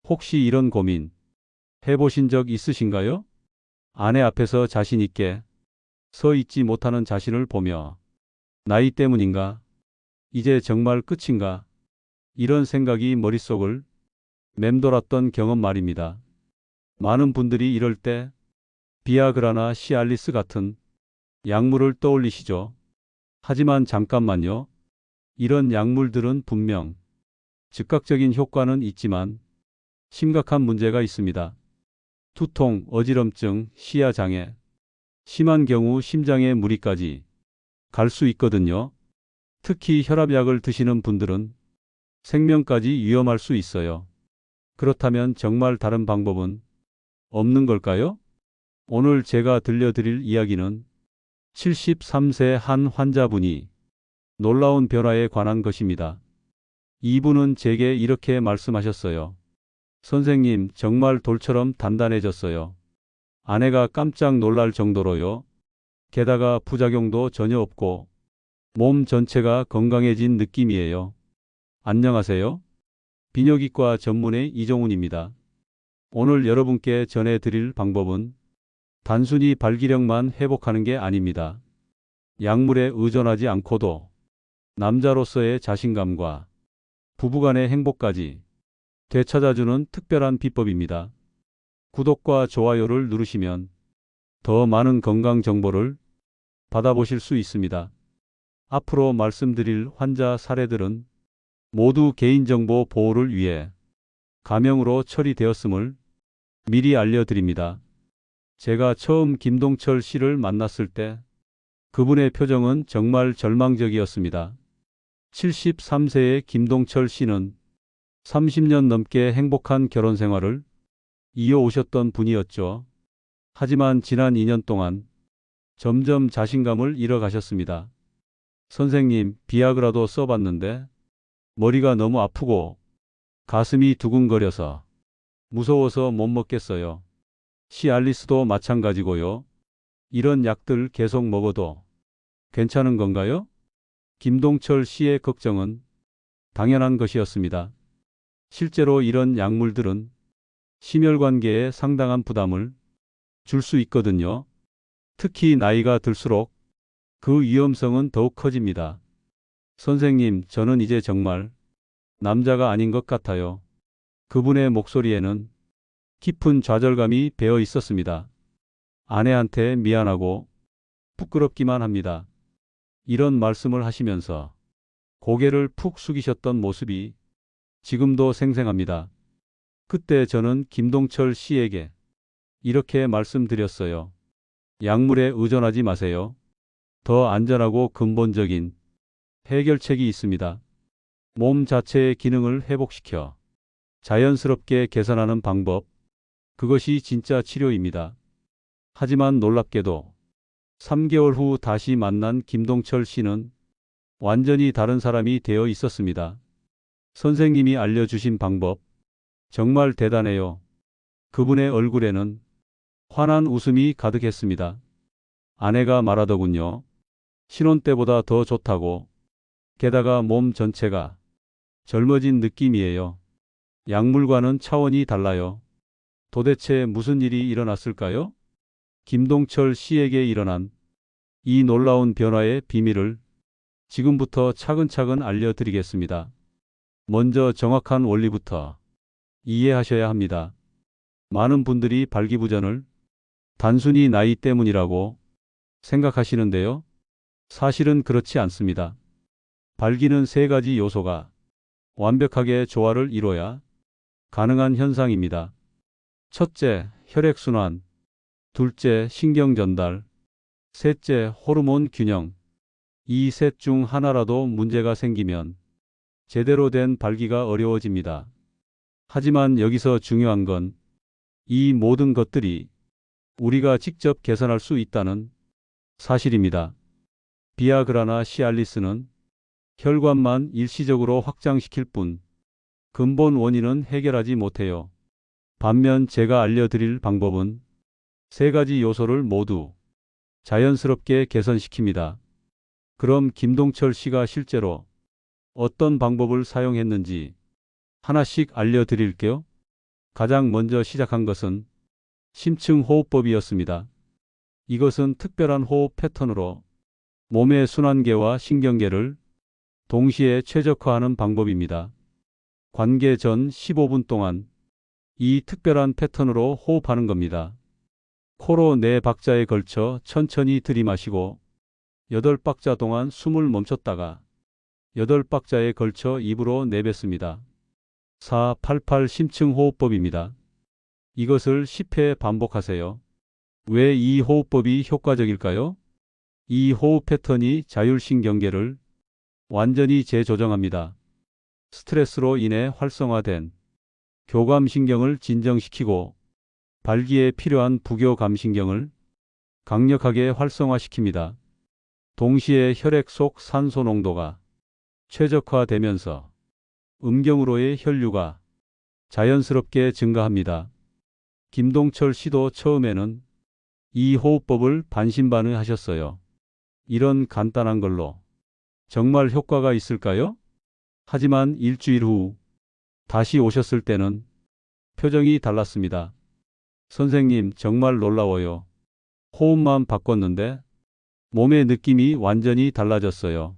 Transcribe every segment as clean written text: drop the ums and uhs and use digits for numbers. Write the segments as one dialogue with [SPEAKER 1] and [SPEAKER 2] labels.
[SPEAKER 1] 혹시 이런 고민 해보신 적 있으신가요? 아내 앞에서 자신 있게 서 있지 못하는 자신을 보며 나이 때문인가? 이제 정말 끝인가? 이런 생각이 머릿속을 맴돌았던 경험 말입니다. 많은 분들이 이럴 때 비아그라나 시알리스 같은 약물을 떠올리시죠. 하지만 잠깐만요. 이런 약물들은 분명 즉각적인 효과는 있지만 심각한 문제가 있습니다. 두통, 어지럼증, 시야 장애, 심한 경우 심장에 무리까지 갈 수 있거든요. 특히 혈압약을 드시는 분들은 생명까지 위험할 수 있어요. 그렇다면 정말 다른 방법은 없는 걸까요? 오늘 제가 들려드릴 이야기는 73세 한 환자분이 놀라운 변화에 관한 것입니다. 이분은 제게 이렇게 말씀하셨어요. 선생님, 정말 돌처럼 단단해졌어요. 아내가 깜짝 놀랄 정도로요. 게다가 부작용도 전혀 없고 몸 전체가 건강해진 느낌이에요. 안녕하세요. 비뇨기과 전문의 이종훈입니다. 오늘 여러분께 전해드릴 방법은 단순히 발기력만 회복하는 게 아닙니다. 약물에 의존하지 않고도 남자로서의 자신감과 부부간의 행복까지 되찾아주는 특별한 비법입니다. 구독과 좋아요를 누르시면 더 많은 건강 정보를 받아보실 수 있습니다. 앞으로 말씀드릴 환자 사례들은 모두 개인정보 보호를 위해 가명으로 처리되었음을 미리 알려드립니다. 제가 처음 김동철 씨를 만났을 때 그분의 표정은 정말 절망적이었습니다. 73세의 김동철 씨는 30년 넘게 행복한 결혼 생활을 이어오셨던 분이었죠. 하지만 지난 2년 동안 점점 자신감을 잃어가셨습니다. 선생님, 비아그라도 써봤는데 머리가 너무 아프고 가슴이 두근거려서 무서워서 못 먹겠어요. 시알리스도 마찬가지고요. 이런 약들 계속 먹어도 괜찮은 건가요? 김동철 씨의 걱정은 당연한 것이었습니다. 실제로 이런 약물들은 심혈관계에 상당한 부담을 줄 수 있거든요. 특히 나이가 들수록 그 위험성은 더욱 커집니다. 선생님, 저는 이제 정말 남자가 아닌 것 같아요. 그분의 목소리에는 깊은 좌절감이 배어 있었습니다. 아내한테 미안하고 부끄럽기만 합니다. 이런 말씀을 하시면서 고개를 푹 숙이셨던 모습이 지금도 생생합니다. 그때 저는 김동철 씨에게 이렇게 말씀드렸어요. 약물에 의존하지 마세요. 더 안전하고 근본적인 해결책이 있습니다. 몸 자체의 기능을 회복시켜 자연스럽게 개선하는 방법, 그것이 진짜 치료입니다. 하지만 놀랍게도 3개월 후 다시 만난 김동철 씨는 완전히 다른 사람이 되어 있었습니다. 선생님이 알려주신 방법, 정말 대단해요. 그분의 얼굴에는 환한 웃음이 가득했습니다. 아내가 말하더군요. 신혼 때보다 더 좋다고. 게다가 몸 전체가 젊어진 느낌이에요. 약물과는 차원이 달라요. 도대체 무슨 일이 일어났을까요? 김동철 씨에게 일어난 이 놀라운 변화의 비밀을 지금부터 차근차근 알려드리겠습니다. 먼저 정확한 원리부터 이해하셔야 합니다. 많은 분들이 발기부전을 단순히 나이 때문이라고 생각하시는데요. 사실은 그렇지 않습니다. 발기는 세 가지 요소가 완벽하게 조화를 이뤄야 가능한 현상입니다. 첫째, 혈액순환. 둘째, 신경전달. 셋째, 호르몬 균형. 이 셋 중 하나라도 문제가 생기면 제대로 된 발기가 어려워집니다. 하지만 여기서 중요한 건 이 모든 것들이 우리가 직접 개선할 수 있다는 사실입니다. 비아그라나 시알리스는 혈관만 일시적으로 확장시킬 뿐 근본 원인은 해결하지 못해요. 반면 제가 알려드릴 방법은 세 가지 요소를 모두 자연스럽게 개선시킵니다. 그럼 김동철 씨가 실제로 어떤 방법을 사용했는지 하나씩 알려드릴게요. 가장 먼저 시작한 것은 심층 호흡법이었습니다. 이것은 특별한 호흡 패턴으로 몸의 순환계와 신경계를 동시에 최적화하는 방법입니다. 관계 전 15분 동안 이 특별한 패턴으로 호흡하는 겁니다. 코로 4박자에 걸쳐 천천히 들이마시고 8박자 동안 숨을 멈췄다가 8박자에 걸쳐 입으로 내뱉습니다. 488 심층 호흡법입니다. 이것을 10회 반복하세요. 왜 이 호흡법이 효과적일까요? 이 호흡 패턴이 자율신경계를 완전히 재조정합니다. 스트레스로 인해 활성화된 교감신경을 진정시키고 발기에 필요한 부교감신경을 강력하게 활성화시킵니다. 동시에 혈액 속 산소 농도가 최적화되면서 음경으로의 혈류가 자연스럽게 증가합니다. 김동철 씨도 처음에는 이 호흡법을 반신반의하셨어요. 이런 간단한 걸로 정말 효과가 있을까요? 하지만 일주일 후 다시 오셨을 때는 표정이 달랐습니다. 선생님, 정말 놀라워요. 호흡만 바꿨는데 몸의 느낌이 완전히 달라졌어요.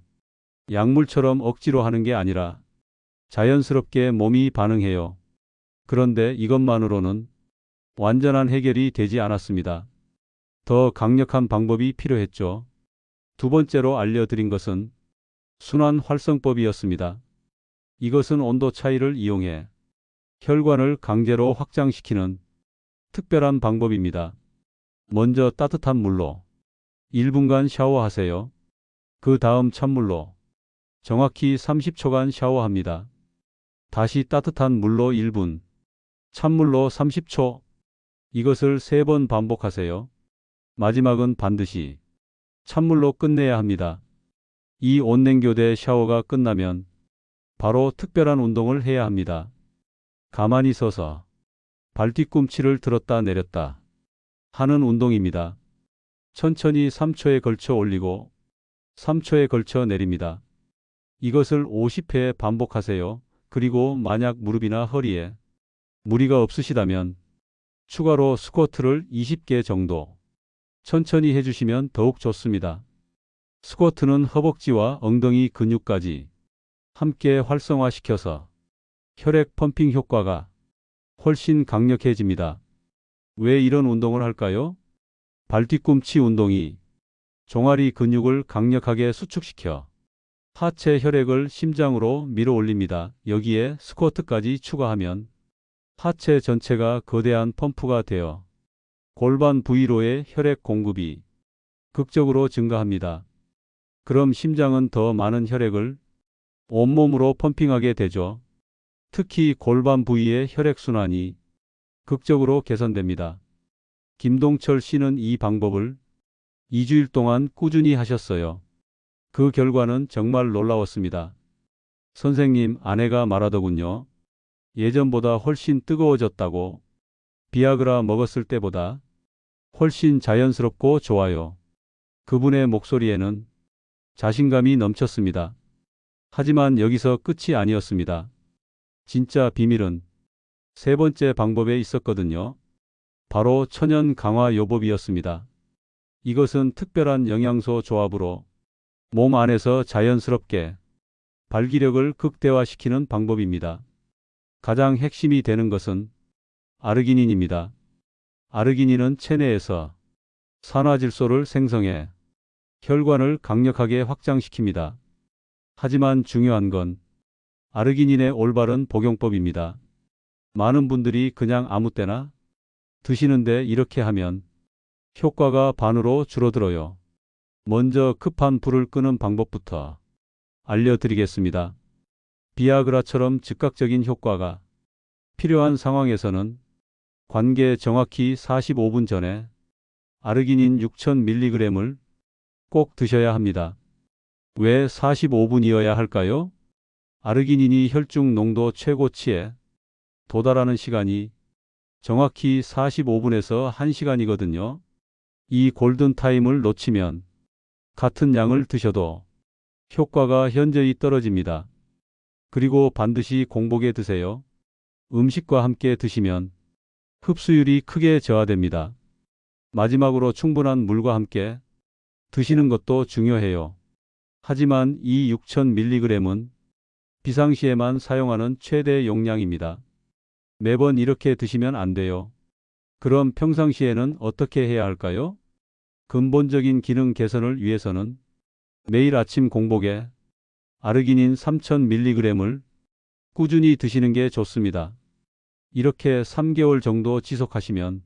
[SPEAKER 1] 약물처럼 억지로 하는 게 아니라 자연스럽게 몸이 반응해요. 그런데 이것만으로는 완전한 해결이 되지 않았습니다. 더 강력한 방법이 필요했죠. 두 번째로 알려드린 것은 순환 활성법이었습니다. 이것은 온도 차이를 이용해 혈관을 강제로 확장시키는 특별한 방법입니다. 먼저 따뜻한 물로 1분간 샤워하세요. 그 다음 찬물로 정확히 30초간 샤워합니다. 다시 따뜻한 물로 1분, 찬물로 30초. 이것을 3번 반복하세요. 마지막은 반드시 찬물로 끝내야 합니다. 이 온냉교대 샤워가 끝나면 바로 특별한 운동을 해야 합니다. 가만히 서서 발 뒤꿈치를 들었다 내렸다 하는 운동입니다. 천천히 3초에 걸쳐 올리고 3초에 걸쳐 내립니다. 이것을 50회 반복하세요. 그리고 만약 무릎이나 허리에 무리가 없으시다면 추가로 스쿼트를 20개 정도 천천히 해주시면 더욱 좋습니다. 스쿼트는 허벅지와 엉덩이 근육까지 함께 활성화시켜서 혈액 펌핑 효과가 훨씬 강력해집니다. 왜 이런 운동을 할까요? 발뒤꿈치 운동이 종아리 근육을 강력하게 수축시켜 하체 혈액을 심장으로 밀어 올립니다. 여기에 스쿼트까지 추가하면 하체 전체가 거대한 펌프가 되어 골반 부위로의 혈액 공급이 극적으로 증가합니다. 그럼 심장은 더 많은 혈액을 온몸으로 펌핑하게 되죠. 특히 골반 부위의 혈액순환이 극적으로 개선됩니다. 김동철 씨는 이 방법을 2주일 동안 꾸준히 하셨어요. 그 결과는 정말 놀라웠습니다. 선생님, 아내가 말하더군요. 예전보다 훨씬 뜨거워졌다고. 비아그라 먹었을 때보다 훨씬 자연스럽고 좋아요. 그분의 목소리에는 자신감이 넘쳤습니다. 하지만 여기서 끝이 아니었습니다. 진짜 비밀은 3번째 방법에 있었거든요. 바로 천연 강화 요법이었습니다. 이것은 특별한 영양소 조합으로 몸 안에서 자연스럽게 발기력을 극대화시키는 방법입니다. 가장 핵심이 되는 것은 아르기닌입니다. 아르기닌은 체내에서 산화질소를 생성해 혈관을 강력하게 확장시킵니다. 하지만 중요한 건 아르기닌의 올바른 복용법입니다. 많은 분들이 그냥 아무 때나 드시는데 이렇게 하면 효과가 반으로 줄어들어요. 먼저 급한 불을 끄는 방법부터 알려드리겠습니다. 비아그라처럼 즉각적인 효과가 필요한 상황에서는 관계 정확히 45분 전에 아르기닌 6000mg을 꼭 드셔야 합니다. 왜 45분이어야 할까요? 아르기닌이 혈중 농도 최고치에 도달하는 시간이 정확히 45분에서 1시간이거든요. 이 골든타임을 놓치면 같은 양을 드셔도 효과가 현저히 떨어집니다. 그리고 반드시 공복에 드세요. 음식과 함께 드시면 흡수율이 크게 저하됩니다. 마지막으로 충분한 물과 함께 드시는 것도 중요해요. 하지만 이 6000mg은 비상시에만 사용하는 최대 용량입니다. 매번 이렇게 드시면 안 돼요. 그럼 평상시에는 어떻게 해야 할까요? 근본적인 기능 개선을 위해서는 매일 아침 공복에 아르기닌 3000mg을 꾸준히 드시는 게 좋습니다. 이렇게 3개월 정도 지속하시면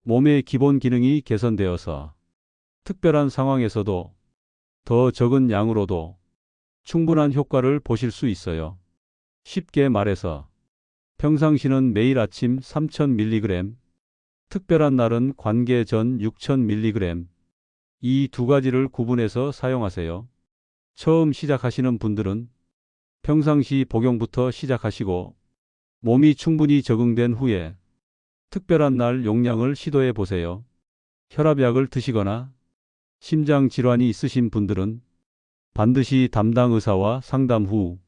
[SPEAKER 1] 몸의 기본 기능이 개선되어서 특별한 상황에서도 더 적은 양으로도 충분한 효과를 보실 수 있어요. 쉽게 말해서 평상시는 매일 아침 3000mg, 특별한 날은 관계 전 6000mg, 이 두 가지를 구분해서 사용하세요. 처음 시작하시는 분들은 평상시 복용부터 시작하시고 몸이 충분히 적응된 후에 특별한 날 용량을 시도해 보세요. 혈압약을 드시거나 심장 질환이 있으신 분들은 반드시 담당 의사와 상담 후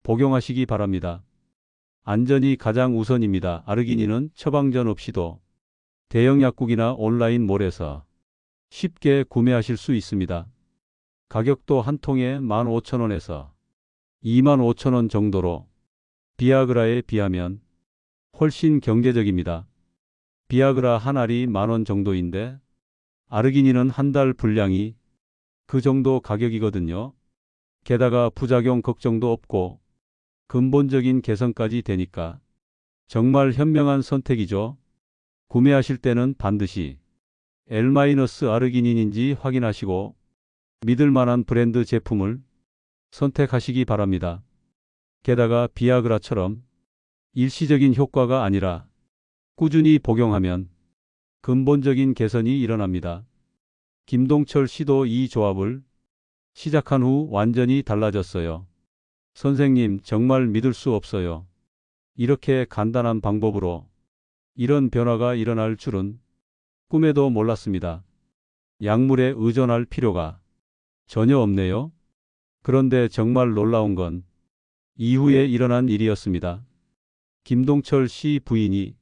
[SPEAKER 1] 복용하시기 바랍니다. 안전이 가장 우선입니다. 아르기닌은 처방전 없이도 대형 약국이나 온라인 몰에서 쉽게 구매하실 수 있습니다. 가격도 한 통에 15,000원에서 25,000원 정도로 비아그라에 비하면 훨씬 경제적입니다. 비아그라 한 알이 10,000원 정도인데 아르기닌은 한 달 분량이 그 정도 가격이거든요. 게다가 부작용 걱정도 없고 근본적인 개선까지 되니까 정말 현명한 선택이죠. 구매하실 때는 반드시 L-아르기닌인지 확인하시고 믿을 만한 브랜드 제품을 선택하시기 바랍니다. 게다가 비아그라처럼 일시적인 효과가 아니라 꾸준히 복용하면 근본적인 개선이 일어납니다. 김동철 씨도 이 조합을 시작한 후 완전히 달라졌어요. 선생님, 정말 믿을 수 없어요. 이렇게 간단한 방법으로 이런 변화가 일어날 줄은 꿈에도 몰랐습니다. 약물에 의존할 필요가 전혀 없네요. 그런데 정말 놀라운 건 이후에 일어난 일이었습니다. 김동철 씨 부인이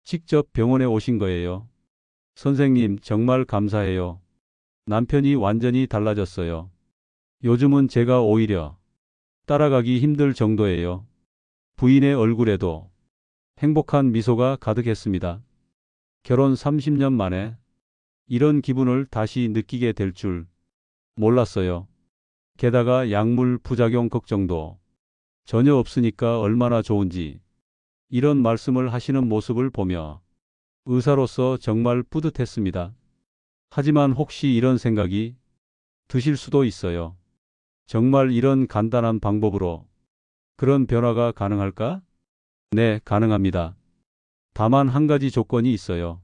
[SPEAKER 1] 직접 병원에 오신 거예요. 선생님, 정말 감사해요. 남편이 완전히 달라졌어요. 요즘은 제가 오히려 따라가기 힘들 정도예요. 부인의 얼굴에도 행복한 미소가 가득했습니다. 결혼 30년 만에 이런 기분을 다시 느끼게 될 줄 몰랐어요. 게다가 약물 부작용 걱정도 전혀 없으니까 얼마나 좋은지 이런 말씀을 하시는 모습을 보며 의사로서 정말 뿌듯했습니다. 하지만 혹시 이런 생각이 드실 수도 있어요. 정말 이런 간단한 방법으로 그런 변화가 가능할까? 네, 가능합니다. 다만 한 가지 조건이 있어요.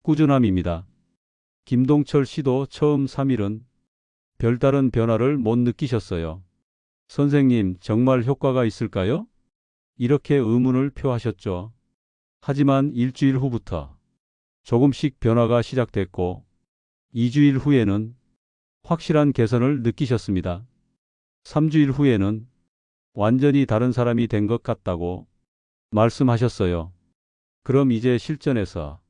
[SPEAKER 1] 꾸준함입니다. 김동철 씨도 처음 3일은 별다른 변화를 못 느끼셨어요. 선생님, 정말 효과가 있을까요? 이렇게 의문을 표하셨죠. 하지만 일주일 후부터 조금씩 변화가 시작됐고 2주일 후에는 확실한 개선을 느끼셨습니다. 3주일 후에는 완전히 다른 사람이 된 것 같다고 말씀하셨어요. 그럼 이제 실전에서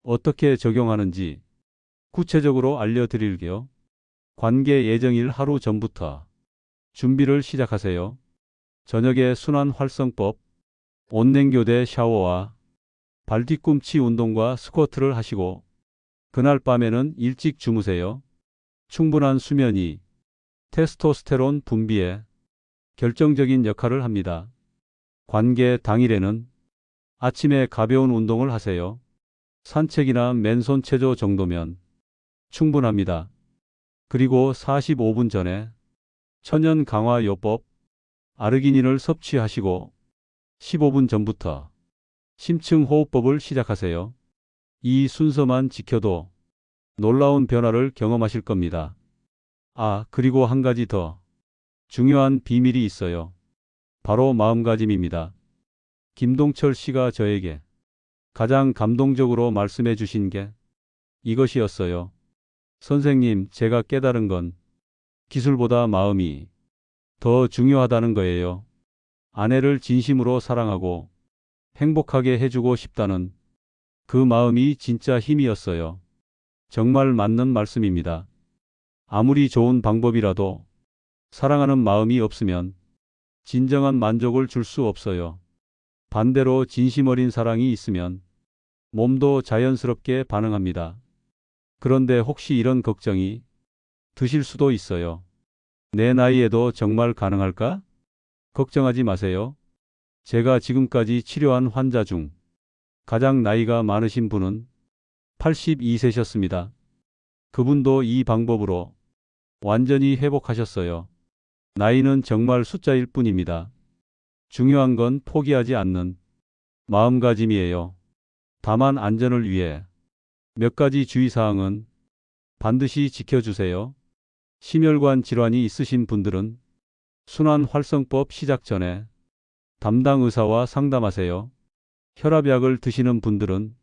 [SPEAKER 1] 어떻게 적용하는지 구체적으로 알려드릴게요. 관계 예정일 하루 전부터 준비를 시작하세요. 저녁에 순환 활성법, 온냉교대 샤워와 발 뒤꿈치 운동과 스쿼트를 하시고 그날 밤에는 일찍 주무세요. 충분한 수면이 테스토스테론 분비에 결정적인 역할을 합니다. 관계 당일에는 아침에 가벼운 운동을 하세요. 산책이나 맨손 체조 정도면 충분합니다. 그리고 45분 전에 천연 강화 요법 아르기닌을 섭취하시고 15분 전부터 심층 호흡법을 시작하세요. 이 순서만 지켜도 놀라운 변화를 경험하실 겁니다. 아, 그리고 한 가지 더 중요한 비밀이 있어요. 바로 마음가짐입니다. 김동철 씨가 저에게 가장 감동적으로 말씀해 주신 게 이것이었어요. 선생님, 제가 깨달은 건 기술보다 마음이 더 중요하다는 거예요. 아내를 진심으로 사랑하고 행복하게 해주고 싶다는 그 마음이 진짜 힘이었어요. 정말 맞는 말씀입니다. 아무리 좋은 방법이라도 사랑하는 마음이 없으면 진정한 만족을 줄 수 없어요. 반대로 진심 어린 사랑이 있으면 몸도 자연스럽게 반응합니다. 그런데 혹시 이런 걱정이 드실 수도 있어요. 내 나이에도 정말 가능할까? 걱정하지 마세요. 제가 지금까지 치료한 환자 중 가장 나이가 많으신 분은 82세셨습니다. 그분도 이 방법으로 완전히 회복하셨어요. 나이는 정말 숫자일 뿐입니다. 중요한 건 포기하지 않는 마음가짐이에요. 다만 안전을 위해 몇 가지 주의사항은 반드시 지켜주세요. 심혈관 질환이 있으신 분들은 순환활성법 시작 전에 담당 의사와 상담하세요. 혈압약을 드시는 분들은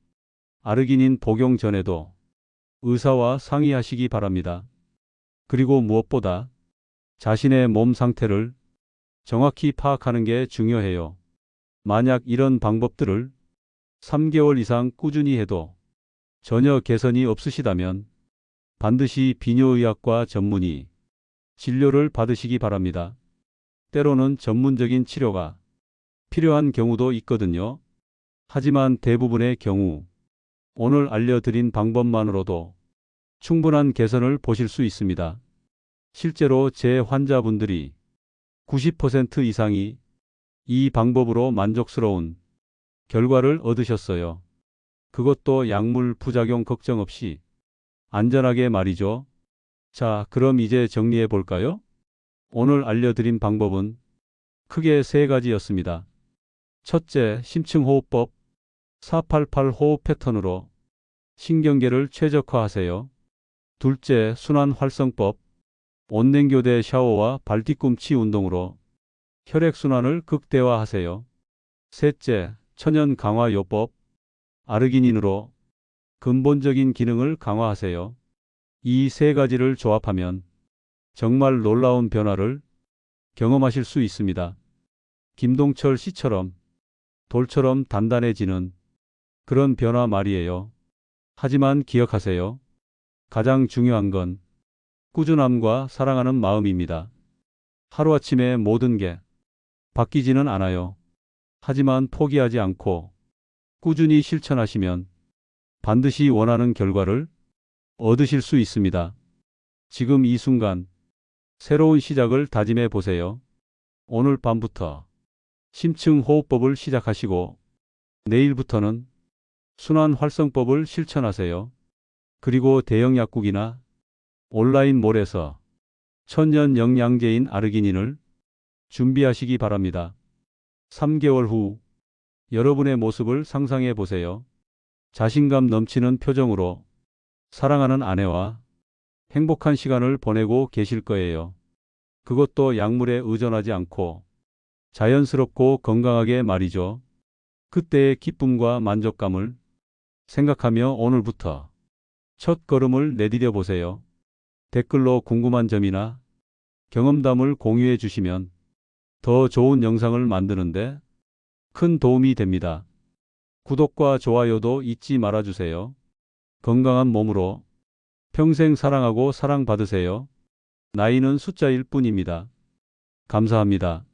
[SPEAKER 1] 아르기닌 복용 전에도 의사와 상의하시기 바랍니다. 그리고 무엇보다 자신의 몸 상태를 정확히 파악하는 게 중요해요. 만약 이런 방법들을 3개월 이상 꾸준히 해도 전혀 개선이 없으시다면 반드시 비뇨의학과 전문의 진료를 받으시기 바랍니다. 때로는 전문적인 치료가 필요한 경우도 있거든요. 하지만 대부분의 경우 오늘 알려드린 방법만으로도 충분한 개선을 보실 수 있습니다. 실제로 제 환자분들이 90% 이상이 이 방법으로 만족스러운 결과를 얻으셨어요. 그것도 약물 부작용 걱정 없이 안전하게 말이죠. 자, 그럼 이제 정리해 볼까요? 오늘 알려드린 방법은 크게 세 가지였습니다. 첫째, 심층호흡법 488 호흡 패턴으로 신경계를 최적화하세요. 둘째, 순환활성법 온냉교대 샤워와 발뒤꿈치 운동으로 혈액순환을 극대화하세요. 셋째, 천연 강화요법 아르기닌으로 근본적인 기능을 강화하세요. 이 세 가지를 조합하면 정말 놀라운 변화를 경험하실 수 있습니다. 김동철 씨처럼 돌처럼 단단해지는 그런 변화 말이에요. 하지만 기억하세요. 가장 중요한 건 꾸준함과 사랑하는 마음입니다. 하루아침에 모든 게 바뀌지는 않아요. 하지만 포기하지 않고 꾸준히 실천하시면 반드시 원하는 결과를 얻으실 수 있습니다. 지금 이 순간 새로운 시작을 다짐해 보세요. 오늘 밤부터 심층호흡법을 시작하시고 내일부터는 순환활성법을 실천하세요. 그리고 대형 약국이나 온라인몰에서 천연 영양제인 아르기닌을 준비하시기 바랍니다. 3개월 후 여러분의 모습을 상상해 보세요. 자신감 넘치는 표정으로 사랑하는 아내와 행복한 시간을 보내고 계실 거예요. 그것도 약물에 의존하지 않고 자연스럽고 건강하게 말이죠. 그때의 기쁨과 만족감을 생각하며 오늘부터 첫 걸음을 내디뎌 보세요. 댓글로 궁금한 점이나 경험담을 공유해 주시면 더 좋은 영상을 만드는데 큰 도움이 됩니다. 구독과 좋아요도 잊지 말아주세요. 건강한 몸으로 평생 사랑하고 사랑받으세요. 나이는 숫자일 뿐입니다. 감사합니다.